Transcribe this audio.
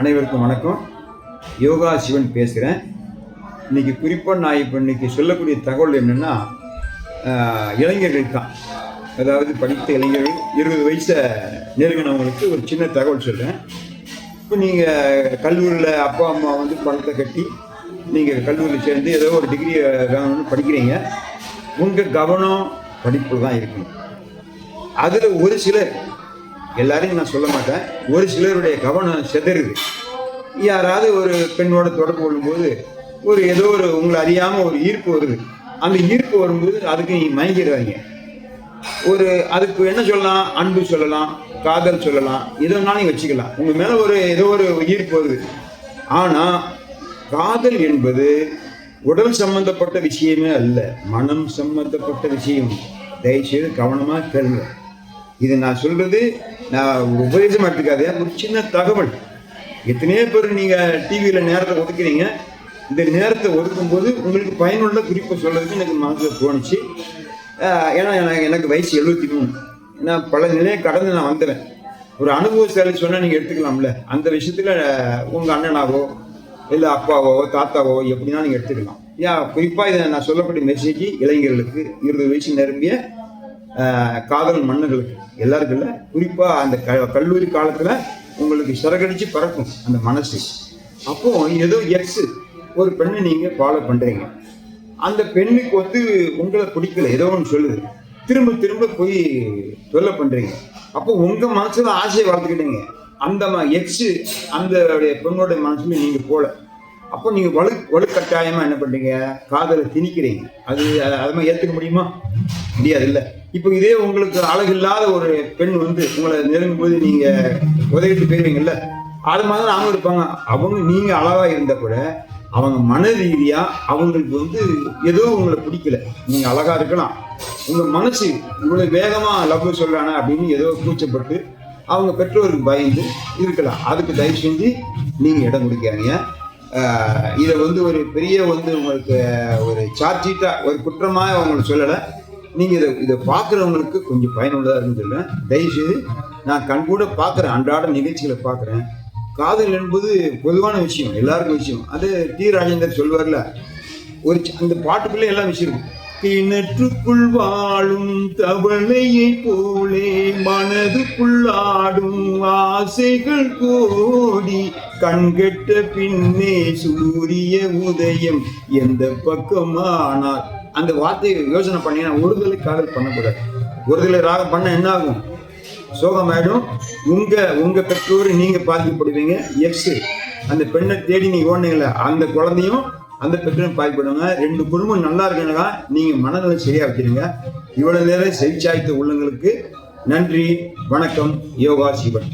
அனைவருக்கும் வணக்கம். யோகா சிவன் பேசுகிறேன். இன்றைக்கி குறிப்பாக நான் இப்போ இன்றைக்கி சொல்லக்கூடிய தகவல் என்னென்னா, இளைஞர்கள் தான், அதாவது படித்த இளைஞர்கள் 20 வயசை நெருங்கினவங்களுக்கு ஒரு சின்ன தகவல் சொல்கிறேன். இப்போ நீங்கள் கல்லூரியில் அப்பா அம்மா வந்து பணத்தை கட்டி நீங்கள் கல்லூரியில் சேர்ந்து ஏதோ ஒரு டிகிரி வாங்கணும்னு படிக்கிறீங்க. உங்கள் கவனம் படிப்பில் தான் இருக்கணும். அதில் ஒரு சிலர், எல்லாரையும் நான் சொல்ல மாட்டேன், ஒரு சிலருடைய கவனம் சிதறுது. யாராவது ஒரு பெண்ணோட தொடர்பு கொள்ளும்போது ஏதோ ஒரு உங்களை அறியாமல் ஒரு ஈர்ப்பு வருது. அந்த ஈர்ப்பு வரும்போது அதுக்கு நீ மயங்கிடுவாங்க. அதுக்கு என்ன சொல்லலாம்? அன்பு சொல்லலாம், காதல் சொல்லலாம், எதுனாலும் வச்சுக்கலாம். உங்கள் மேலே ஏதோ ஒரு ஈர்ப்பு வருது. ஆனால் காதல் என்பது உடல் சம்பந்தப்பட்ட விஷயமே அல்ல, மனம் சம்பந்தப்பட்ட விஷயம். தயவுசெய்து கவனமாக கேளுங்க. இது நான் சொல்றது நான் உபதேசம் எடுத்துக்காதே, ஒரு சின்ன தகவல். எத்தனையோ பேர் நீங்கள் டிவியில் நேரத்தை ஒதுக்குறீங்க. இந்த நேரத்தை ஒதுக்கும்போது உங்களுக்கு பயனுள்ள குறிப்பை சொல்றதுக்கு எனக்கு மனசில் தோணுச்சு. ஏன்னா எனக்கு வயசு 73. நான் பல நிலையை கடந்து நான் வந்துடுறேன். ஒரு அனுபவசாலி சொன்னால் நீங்கள் எடுத்துக்கலாம்ல. அந்த விஷயத்தில் உங்கள் அண்ணனாவோ இல்லை அப்பாவோ தாத்தாவோ எப்படின்னா நீங்கள் எடுத்துக்கலாம். குறிப்பாக இதை நான் சொல்லக்கூடிய மெசேஜ் இளைஞர்களுக்கு, 20 வயசு நிரம்பிய காதல் மன்னர்களுக்கு, எல்லாருக்கும் இல்லை. குறிப்பாக அந்த கல்லூரி காலத்தில் உங்களுக்கு சிறகடிச்சு பறக்கும் அந்த மனசு. அப்போ ஏதோ ஒரு பெண்ணை நீங்கள் ஃபாலோ பண்ணுறீங்க. அந்த பெண்ணுக்கு உங்களை பிடிக்கல, ஏதோ ஒன்று சொல்லுது, திரும்ப திரும்ப போய் தொல்லை பண்ணுறீங்க. அப்போ உங்கள் மனசில் ஆசையை வளர்த்துக்கிட்டீங்க. அந்த அந்த பெண்ணோட மனசுல நீங்கள் போல. அப்போ நீங்கள் வலுக்கட்டாயமாக என்ன பண்ணுறீங்க? காதலை திணிக்கிறீங்க. அது மாதிரி ஏற்றுக்க முடியுமா? முடியாது இல்லை. இப்போ இதே உங்களுக்கு அழகில்லாத ஒரு பெண் உங்களை நெருங்கும் போது நீங்கள் உதவிட்டு போயிருவீங்கல்ல, அது மாதிரி அவங்க இருப்பாங்க. நீங்கள் அழகாக இருந்தால் கூட அவங்க மன ரீதியாக அவங்களுக்கு ஏதோ உங்களை பிடிக்கல. நீங்கள் அழகாக இருக்கலாம், உங்கள் மனசு இவ்வளோ வேகமாக லவ் சொல்கிறானே அப்படின்னு ஏதோ கூச்சப்பட்டு அவங்க பெற்றோருக்கு பயந்து இருக்கலாம். அதுக்கு தயவு செஞ்சு நீங்கள் இடம் கொடுக்காதீங்க. இதை ஒரு பெரிய உங்களுக்கு ஒரு சார்ஜீட்டாக ஒரு குற்றமாக அவங்களுக்கு சொல்லலை. நீங்கள் இதை பார்க்குறவங்களுக்கு கொஞ்சம் பயனுள்ளதாக இருக்குன்னு சொல்லுவேன். தயவுசெய்து நான் கண்கூட பார்க்குறேன், அன்றாட நிகழ்ச்சிகளை பார்க்குறேன். காதல் என்பது பொதுவான விஷயம், எல்லாருக்கும் விஷயம். அது டி ராஜேந்தர் சொல்வார்ல, அந்த பாட்டுக்குள்ளே எல்லாம் விஷயம் இருக்கு. கிணற்றுக்குள் வாழும் தவளையை போலே மனதுக்குள்ளாடும் ஆசைகள் கோடி, கண்கெட்ட பின்னே சூரிய உதயம் எந்த பக்கமானால். அந்த வார்த்தையை யோசனை பண்ணீங்கன்னா ஒருதலை காதல் பண்ணக்கூடாது. ஒருதலை ராகம் பண்ண என்ன ஆகும்? சோகமாயிடும். உங்க பெற்றோர் நீங்க பாதிக்கப்படுவீங்க. அந்த பெண்ணை தேடி நீங்க ஓடுனீங்கள, அந்த குழந்தையும் அந்த பெற்றோரும் பாதிப்படுவாங்க. 2 குடும்பம் நல்லா இருக்குன்னா நீங்க மனநிலை சரியா வச்சிருங்க. இவ்வளவு நேரம் செவிச்சாய்த்த உள்ளங்களுக்கு நன்றி, வணக்கம். யோகா சிவன்.